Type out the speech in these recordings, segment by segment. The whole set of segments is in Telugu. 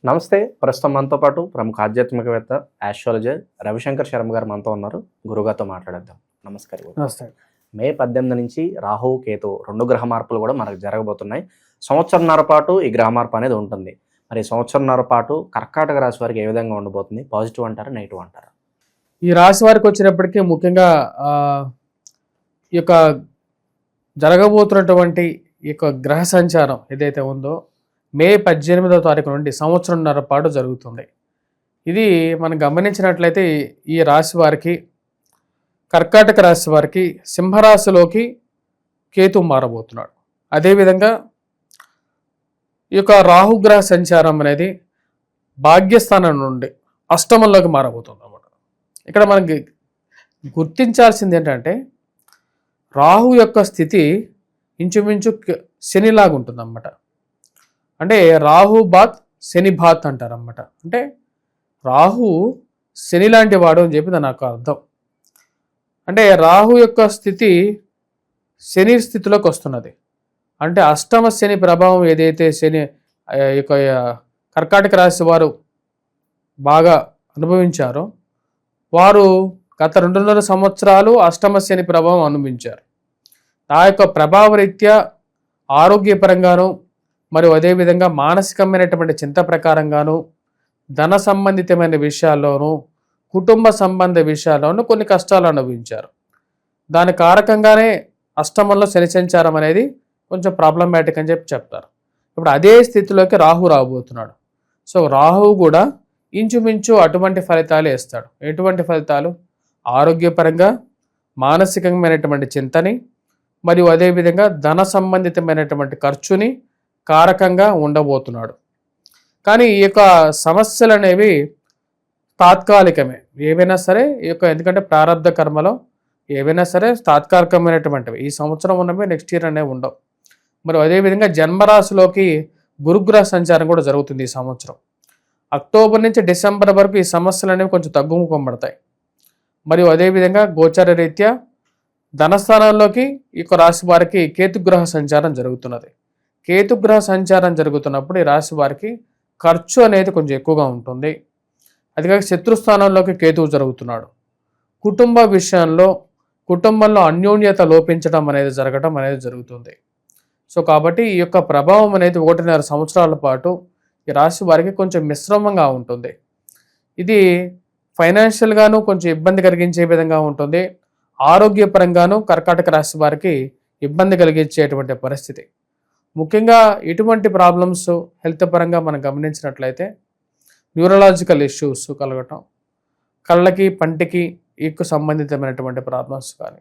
నమస్తే. ప్రస్తుతం మనతో పాటు ప్రముఖ ఆధ్యాత్మికవేత్త, ఆస్ట్రాలజర్ రవిశంకర్ శర్మ గారు మనతో ఉన్నారు. గురుగారితో మాట్లాడేద్దాం. నమస్కారం. నమస్తే. మే 18 నుంచి రాహువు, కేతు 2 గ్రహ మార్పులు కూడా మనకు జరగబోతున్నాయి. సంవత్సరంన్నర పాటు ఈ గ్రహ మార్పు అనేది ఉంటుంది. మరి సంవత్సరంన్నర పాటు కర్కాటక రాశి వారికి ఏ విధంగా ఉండబోతుంది? పాజిటివ్ అంటారా, నెగిటివ్ అంటారా? ఈ రాశి వారికి వచ్చినప్పటికీ ముఖ్యంగా ఈ యొక్క జరగబోతున్నటువంటి ఈ యొక్క గ్రహ సంచారం ఏదైతే ఉందో మే 18వ తారీఖు నుండి సంవత్సరంన్నర పాటు జరుగుతుంది. ఇది మనం గమనించినట్లయితే ఈ రాశి వారికి, కర్కాటక రాశి వారికి సింహరాశిలోకి కేతు మారబోతున్నాడు. అదేవిధంగా ఈ యొక్క రాహుగ్రహ సంచారం అనేది భాగ్యస్థానం నుండి అష్టమంలోకి మారబోతుంది అన్నమాట. ఇక్కడ మనకి గుర్తించాల్సింది ఏంటంటే రాహు యొక్క స్థితి ఇంచుమించు శనిలాగా ఉంటుంది అన్నమాట. అంటే రాహు బాత్ శని బాత్ అంటారు అన్నమాట. అంటే రాహు శని లాంటి వాడు అని చెప్పి నాకు అర్థం. అంటే రాహు యొక్క స్థితి శని స్థితిలోకి వస్తున్నది. అంటే అష్టమ శని ప్రభావం ఏదైతే శని యొక్క కర్కాటక రాశి వారు బాగా అనుభవించారో వారు గత 2.5 సంవత్సరాలు అష్టమ శని ప్రభావం అనుభవించారు. ఆ యొక్క ప్రభావరీత్యా ఆరోగ్యపరంగాను మరియు అదేవిధంగా మానసికమైనటువంటి చింత ప్రకారంగాను ధన సంబంధితమైన విషయాల్లోనూ కుటుంబ సంబంధ విషయాల్లోనూ కొన్ని కష్టాలు అనుభవించారు. దాని కారకంగానే అష్టమంలో శని సంచారం అనేది కొంచెం ప్రాబ్లమాటిక్ అని చెప్పి చెప్తారు. ఇప్పుడు అదే స్థితిలోకి రాహు రాబోతున్నాడు. సో రాహువు కూడా ఇంచుమించు అటువంటి ఫలితాలు ఇస్తాడు. ఎటువంటి ఫలితాలు? ఆరోగ్యపరంగా మానసికమైనటువంటి చింతని మరియు అదేవిధంగా ధన సంబంధితమైనటువంటి ఖర్చుని కారకంగా ఉండబోతున్నాడు. కానీ ఈ యొక్క సమస్యలు అనేవి తాత్కాలికమే. ఏవైనా సరే ఈ యొక్క ఎందుకంటే ప్రారంధ కర్మలో ఏవైనా సరే తాత్కాలికమైనటువంటివి. ఈ సంవత్సరం ఉన్నవి నెక్స్ట్ ఇయర్ అనేవి ఉండవు. మరి అదేవిధంగా జన్మరాశిలోకి గురుగ్రహ సంచారం కూడా జరుగుతుంది ఈ సంవత్సరం. అక్టోబర్ నుంచి డిసెంబర్ వరకు ఈ సమస్యలు అనేవి కొంచెం తగ్గుముఖంపడతాయి. మరియు అదేవిధంగా గోచార రీత్యా ధనస్థానంలోకి ఈ యొక్క రాశి వారికి కేతుగ్రహ సంచారం జరుగుతున్నది. కేతుగ్రహ సంచారం జరుగుతున్నప్పుడు ఈ రాశి వారికి ఖర్చు అనేది కొంచెం ఎక్కువగా ఉంటుంది. అదికాక శత్రుస్థానంలోకి కేతువు జరుగుతున్నాడు. కుటుంబ విషయంలో కుటుంబంలో అన్యోన్యత లోపించడం అనేది జరగడం అనేది జరుగుతుంది. సో కాబట్టి ఈ యొక్క ప్రభావం అనేది 1.5 సంవత్సరాల పాటు ఈ రాశి వారికి కొంచెం మిశ్రమంగా ఉంటుంది. ఇది ఫైనాన్షియల్గాను కొంచెం ఇబ్బంది కలిగించే విధంగా ఉంటుంది. ఆరోగ్యపరంగాను కర్కాటక రాశి వారికి ఇబ్బంది కలిగించేటువంటి పరిస్థితి. ముఖ్యంగా ఇటువంటి ప్రాబ్లమ్స్ హెల్త్ పరంగా మనం గమనించినట్లయితే న్యూరలాజికల్ ఇష్యూస్ కలగటం, కళ్ళకి పంటికి ఈకు సంబంధితమైనటువంటి ప్రాబ్లమ్స్ కానీ,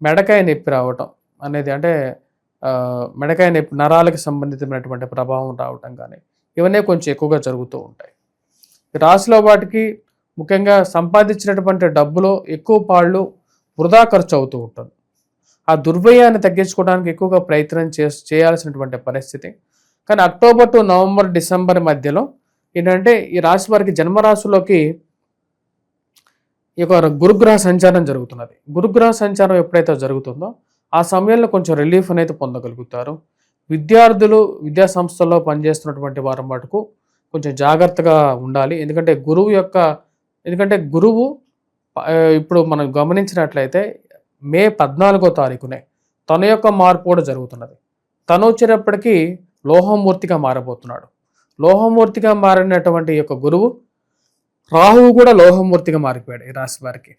మెడకాయ నొప్పి రావటం అనేది అంటే మెడకాయ నొప్పి నరాలకు సంబంధితమైనటువంటి ప్రభావం రావటం కానీ ఇవన్నీ కొంచెం ఎక్కువగా జరుగుతూ ఉంటాయి. ఈ రాశిలో వాటికి ముఖ్యంగా సంపాదించినటువంటి డబ్బులో ఎక్కువ పాళ్ళు వృధా ఖర్చు అవుతూ ఉంటుంది. ఆ దుర్వ్యయాన్ని తగ్గించుకోవడానికి ఎక్కువగా ప్రయత్నం చేయాల్సినటువంటి పరిస్థితి. కానీ అక్టోబర్ టు నవంబర్ డిసెంబర్ మధ్యలో ఏంటంటే ఈ రాశి వారికి జన్మరాశిలోకి ఈ యొక్క గురుగ్రహ సంచారం జరుగుతున్నది. గురుగ్రహ సంచారం ఎప్పుడైతే జరుగుతుందో ఆ సమయంలో కొంచెం రిలీఫ్ అనేది పొందగలుగుతారు. విద్యార్థులు విద్యా సంస్థల్లో పనిచేస్తున్నటువంటి వారి మటుకు కొంచెం జాగ్రత్తగా ఉండాలి. ఎందుకంటే గురువు ఇప్పుడు మనం గమనించినట్లయితే మే 14వ తారీఖునే తన యొక్క మార్పు కూడా జరుగుతున్నది. తను వచ్చేటప్పటికీ లోహమూర్తిగా మారబోతున్నాడు. లోహమూర్తిగా మారినటువంటి యొక్క గురువు రాహువు కూడా లోహమూర్తిగా మారిపోయాడు ఈ రాశి వారికి.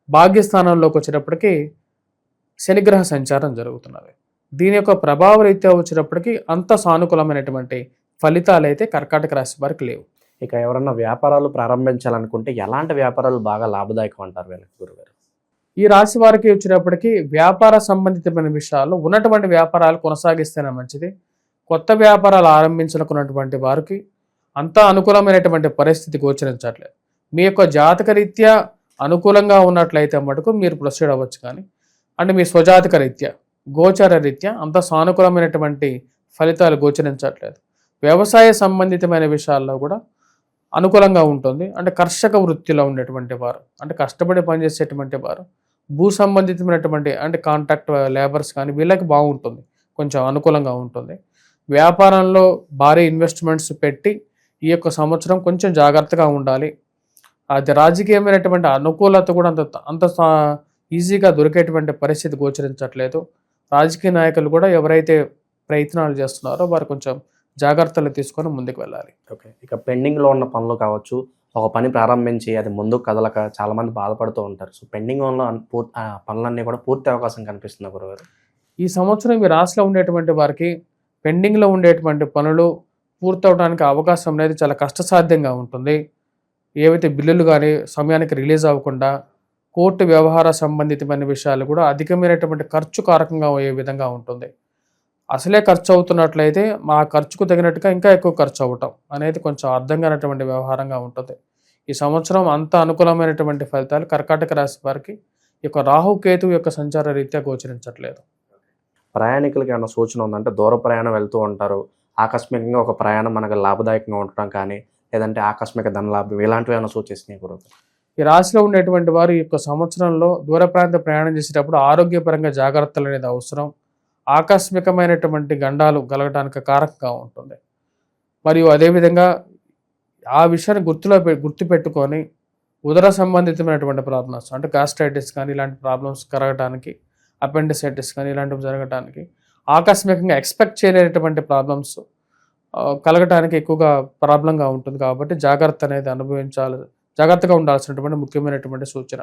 భాగ్యస్థానంలోకి వచ్చేటప్పటికి శనిగ్రహ సంచారం జరుగుతున్నది. దీని యొక్క ప్రభావ రీత్యా వచ్చేటప్పటికి అంత సానుకూలమైనటువంటి ఫలితాలు అయితే కర్కాటక రాశి వారికి లేవు. ఇక ఎవరన్నా వ్యాపారాలు ప్రారంభించాలనుకుంటే ఎలాంటి వ్యాపారాలు బాగా లాభదాయకం అంటారు వీళ్ళకి గురుగారు? ఈ రాశి వారికి వచ్చినప్పటికీ వ్యాపార సంబంధితమైన విషయాల్లో ఉన్నటువంటి వ్యాపారాలు కొనసాగిస్తేనే మంచిది. కొత్త వ్యాపారాలు ఆరంభించాలనుకున్నటువంటి వారికి అంత అనుకూలమైనటువంటి పరిస్థితి గోచరించట్లేదు. మీ యొక్క జాతక రీత్యా అనుకూలంగా ఉన్నట్లయితే మటుకు మీరు ప్రొసీడ్ అవ్వచ్చు. కానీ అంటే మీ స్వజాతక రీత్యా గోచార రీత్యా అంత సానుకూలమైనటువంటి ఫలితాలు గోచరించట్లేదు. వ్యవసాయ సంబంధితమైన విషయాల్లో కూడా అనుకూలంగా ఉంటుంది. అంటే కర్షక వృత్తిలో ఉండేటువంటి వారు, అంటే కష్టపడి పనిచేసేటువంటి వారు, భూ సంబంధితమైనటువంటి అంటే కాంట్రాక్ట్ లేబర్స్ కానీ వీళ్ళకి బాగుంటుంది, కొంచెం అనుకూలంగా ఉంటుంది. వ్యాపారంలో భారీ ఇన్వెస్ట్మెంట్స్ పెట్టి ఈ యొక్క సంవత్సరం కొంచెం జాగ్రత్తగా ఉండాలి. అది రాజకీయమైనటువంటి అనుకూలత కూడా అంత ఈజీగా దొరికేటువంటి పరిస్థితి గోచరించట్లేదు. రాజకీయ నాయకులు కూడా ఎవరైతే ప్రయత్నాలు చేస్తున్నారో వారు కొంచెం జాగ్రత్తలు తీసుకొని ముందుకు వెళ్ళాలి. ఓకే. ఇక పెండింగ్‌లో ఉన్న పనులు కావచ్చు, ఒక పని ప్రారంభించి అది ముందుకు కదలక చాలామంది బాధపడుతూ ఉంటారు. సో పెండింగ్‌లో ఉన్న పనులన్నీ కూడా పూర్తి అవకాశం కనిపిస్తుందా గురుగారు? ఈ సంవత్సరం ఈ రాశిలో ఉండేటువంటి వారికి పెండింగ్లో ఉండేటువంటి పనులు పూర్తవడానికి అవకాశం అనేది చాలా కష్టసాధ్యంగా ఉంటుంది. ఏవైతే బిల్లులు కానీ సమయానికి రిలీజ్ అవ్వకుండా కోర్టు వ్యవహార సంబంధితమైన విషయాలు కూడా అధికమైనటువంటి ఖర్చు కారకంగా అయ్యే విధంగా ఉంటుంది. అసలే ఖర్చు అవుతున్నట్లయితే మా ఖర్చుకు తగినట్టుగా ఇంకా ఎక్కువ ఖర్చు అవ్వటం అనేది కొంచెం అర్థం కానటువంటి వ్యవహారంగా ఉంటుంది. ఈ సంవత్సరం అంత అనుకూలమైనటువంటి ఫలితాలు కర్కాటక రాశి వారికి ఈ యొక్క రాహుకేతు యొక్క సంచార రీత్యా గోచరించట్లేదు. ప్రయాణికులకి ఏమైనా సూచన ఉందంటే దూర ప్రయాణం వెళ్తూ ఉంటారు. ఆకస్మికంగా ఒక ప్రయాణం మనకు లాభదాయకంగా ఉండటం కానీ, లేదంటే ఆకస్మిక ధనలాభం ఇలాంటివి ఏమైనా సూచిస్తున్నాయి గురుగారు? ఈ రాశిలో ఉండేటువంటి వారు ఈ యొక్క సంవత్సరంలో దూర ప్రాంత ప్రయాణం చేసేటప్పుడు ఆరోగ్యపరంగా జాగ్రత్తలు అనేది అవసరం. ఆకస్మికమైనటువంటి గండాలు కలగడానికి కారకంగా ఉంటుంది. మరియు అదేవిధంగా ఆ విషయాన్ని గుర్తుపెట్టుకొని ఉదర సంబంధితమైనటువంటి ప్రాబ్లమ్స్ అంటే గ్యాస్ట్రైటిస్ కానీ ఇలాంటి ప్రాబ్లమ్స్ కలగటానికి, అపెండిసైటిస్ కానీ ఇలాంటివి జరగటానికి, ఆకస్మికంగా ఎక్స్పెక్ట్ చేయలేనటువంటి ప్రాబ్లమ్స్ కలగటానికి ఎక్కువగా ప్రాబ్లంగా ఉంటుంది. కాబట్టి జాగ్రత్తగా ఉండాల్సినటువంటి ముఖ్యమైనటువంటి సూచన.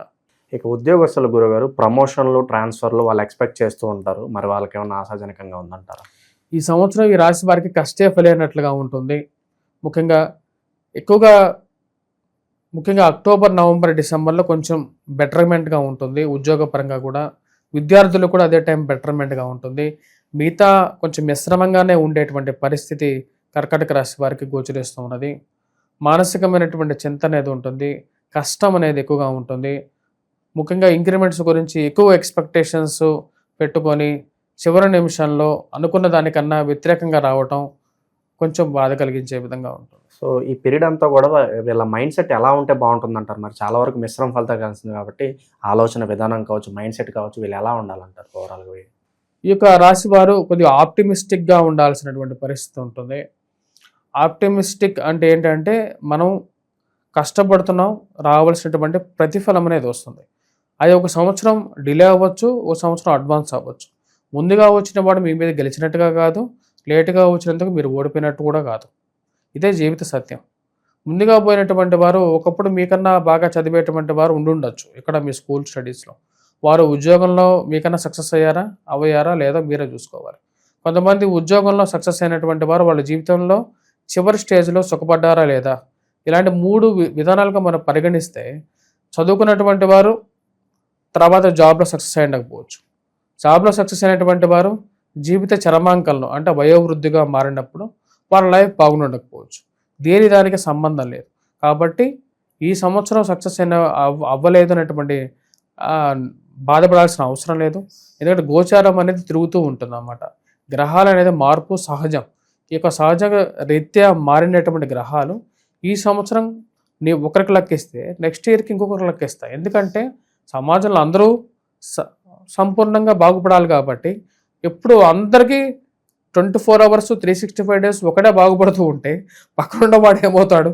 ఇక ఉద్యోగస్తుల గురుగారు ప్రమోషన్లు, ట్రాన్స్ఫర్లు వాళ్ళు ఎక్స్పెక్ట్ చేస్తూ ఉంటారు. మరి వాళ్ళకి ఏమైనా ఆశాజనకంగా ఉందంటారా? ఈ సంవత్సరం ఈ రాశి వారికి కష్టే ఫలైనట్లుగా ఉంటుంది. ముఖ్యంగా అక్టోబర్, నవంబర్, డిసెంబర్లో కొంచెం బెటర్మెంట్గా ఉంటుంది. ఉద్యోగపరంగా కూడా విద్యార్థులు కూడా అదే టైం బెటర్మెంట్గా ఉంటుంది. మిగతా కొంచెం మిశ్రమంగానే ఉండేటువంటి పరిస్థితి కర్కాటక రాశి వారికి గోచరిస్తూ ఉన్నది. మానసికమైనటువంటి చింత అనేది ఉంటుంది. కష్టం అనేది ఎక్కువగా ఉంటుంది. ముఖ్యంగా ఇంక్రిమెంట్స్ గురించి ఎక్కువ ఎక్స్పెక్టేషన్స్ పెట్టుకొని చివరి నిమిషంలో అనుకున్న దానికన్నా వ్యతిరేకంగా రావటం కొంచెం బాధ కలిగించే విధంగా ఉంటుంది. సో ఈ పీరియడ్ అంతా కూడా వీళ్ళ మైండ్ సెట్ ఎలా ఉంటే బాగుంటుందంటారు? మరి చాలా వరకు మిశ్రమ ఫలితాలు కలిసింది కాబట్టి ఆలోచన విధానం కావచ్చు, మైండ్ సెట్ కావచ్చు, వీళ్ళు ఎలా ఉండాలంటారు ఓవరాల్గా? ఈ యొక్క రాశి వారు కొద్దిగా ఆప్టిమిస్టిక్గా ఉండాల్సినటువంటి పరిస్థితి ఉంటుంది. ఆప్టిమిస్టిక్ అంటే ఏంటంటే మనం కష్టపడుతున్నాం, రావాల్సినటువంటి ప్రతిఫలం అనేది వస్తుంది. అది ఒక సంవత్సరం డిలే అవ్వచ్చు, ఒక సంవత్సరం అడ్వాన్స్ అవ్వచ్చు. ముందుగా వచ్చిన వాడు మీ మీద గెలిచినట్టుగా కాదు, లేటుగా వచ్చినందుకు మీరు ఓడిపోయినట్టు కూడా కాదు. ఇదే జీవిత సత్యం. ముందుగా పోయినటువంటి వారు ఒకప్పుడు మీకన్నా బాగా చదివేటువంటి వారు ఉండుండొచ్చు ఇక్కడ మీ స్కూల్ స్టడీస్లో. వారు ఉద్యోగంలో మీకన్నా సక్సెస్ అయ్యారా లేదా మీరే చూసుకోవాలి. కొంతమంది ఉద్యోగంలో సక్సెస్ అయినటువంటి వారు వాళ్ళ జీవితంలో చివరి స్టేజ్లో సుఖపడ్డారా లేదా, ఇలాంటి 3 విధానాలుగా మనం పరిగణిస్తే చదువుకున్నటువంటి వారు తర్వాత జాబ్లో సక్సెస్ అయ్యకపోవచ్చు. జాబ్లో సక్సెస్ అయినటువంటి వారు జీవిత చరమాంకంలో అంటే వయోవృద్ధిగా మారినప్పుడు వాళ్ళ లైఫ్ బాగుండకపోవచ్చు. దానికి సంబంధం లేదు. కాబట్టి ఈ సంవత్సరం సక్సెస్ అవ్వలేదు అనేటువంటి బాధపడాల్సిన అవసరం లేదు. ఎందుకంటే గోచారం అనేది తిరుగుతూ ఉంటుంది అన్నమాట. గ్రహాలు అనేది మార్పు సహజం. ఈ యొక్క సహజ రీత్యా మారినటువంటి గ్రహాలు ఈ సంవత్సరం ఒకరికి లెక్కిస్తే నెక్స్ట్ ఇయర్కి ఇంకొకరికి లెక్కిస్తాయి. ఎందుకంటే సమాజంలో అందరూ సంపూర్ణంగా బాగుపడాలి కాబట్టి ఎప్పుడు అందరికీ 24 hours 365 days ఒకడే బాగుపడుతూ ఉంటే పక్కనున్న వాడు ఏమవుతాడు?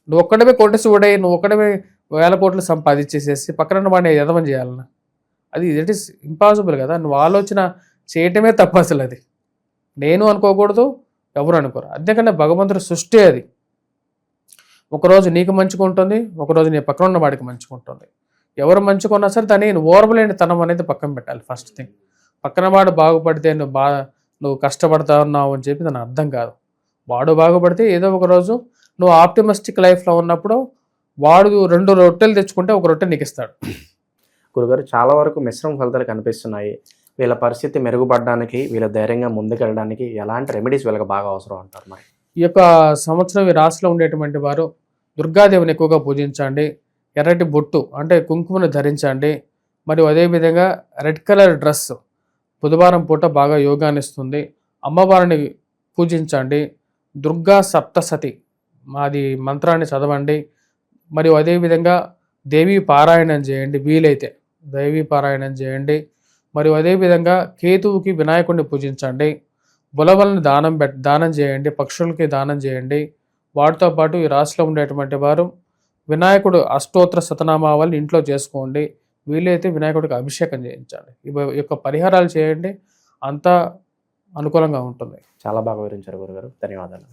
నువ్వు ఒక్కడమే కోటేశ్వరుడై నువ్వు ఒక్కడమే 1000 కోట్లు సంపాదించేసేసి పక్కనున్న వాడిని ఎదవం చేయాలన్నా అది ఇట్ ఈస్ ఇంపాసిబుల్ కదా. నువ్వు ఆలోచన చేయటమే తప్పు. అసలు అది నేను అనుకోకూడదు, ఎవరు అనుకోరు. అందుకనే భగవంతుడి సృష్టి అది. ఒకరోజు నీకు మంచిగా ఉంటుంది, ఒకరోజు నీ పక్కన ఉన్న వాడికి మంచిగా ఉంటుంది. ఎవరు మంచుకున్నా సరే దాన్ని ఓర్వలేని తనం అనేది పక్కన పెట్టాలి. ఫస్ట్ థింగ్, పక్కన వాడు బాగుపడితే నువ్వు కష్టపడతా ఉన్నావు అని చెప్పి దాని అర్థం కాదు. వాడు బాగుపడితే ఏదో ఒక రోజు నువ్వు ఆప్టిమిస్టిక్ లైఫ్లో ఉన్నప్పుడు వాడు 2 రొట్టెలు తెచ్చుకుంటే ఒక రొట్టె నీకు ఇస్తాడు. గురుగారు చాలా వరకు మిశ్రమ ఫలితాలు కనిపిస్తున్నాయి. వీళ్ళ పరిస్థితి మెరుగుపడడానికి, వీళ్ళ ధైర్యంగా ముందుకెళ్ళడానికి ఎలాంటి రెమెడీస్ వీళ్ళకి బాగా అవసరం అంటారు? మరి ఈ యొక్క సంవత్సరం ఈ రాశిలో ఉండేటువంటి వారు దుర్గాదేవిని ఎక్కువగా పూజించండి. ఎర్రటి బొట్టు అంటే కుంకుమను ధరించండి. మరియు అదేవిధంగా రెడ్ కలర్ డ్రెస్ బుధవారం పూట బాగా యోగాన్ని ఇస్తుంది. అమ్మవారిని పూజించండి. దుర్గా సప్తసతి మాది మంత్రాన్ని చదవండి. మరియు అదేవిధంగా దేవీ పారాయణం చేయండి. వీలైతే దేవీ పారాయణం చేయండి. మరియు అదేవిధంగా కేతువుకి వినాయకుడిని పూజించండి. బులవలను దానం చేయండి, పక్షులకి దానం చేయండి. వాటితో పాటు ఈ రాశిలో ఉండేటువంటి వారు వినాయకుడు అష్టోత్తర శతనామావళి ఇంట్లో చేసుకోండి. వీలైతే వినాయకుడికి అభిషేకం చేయించండి. ఈ యొక్క పరిహారాలు చేయండి, అంతా అనుకూలంగా ఉంటుంది. చాలా బాగా వివరించారు గురుగారు. ధన్యవాదాలు.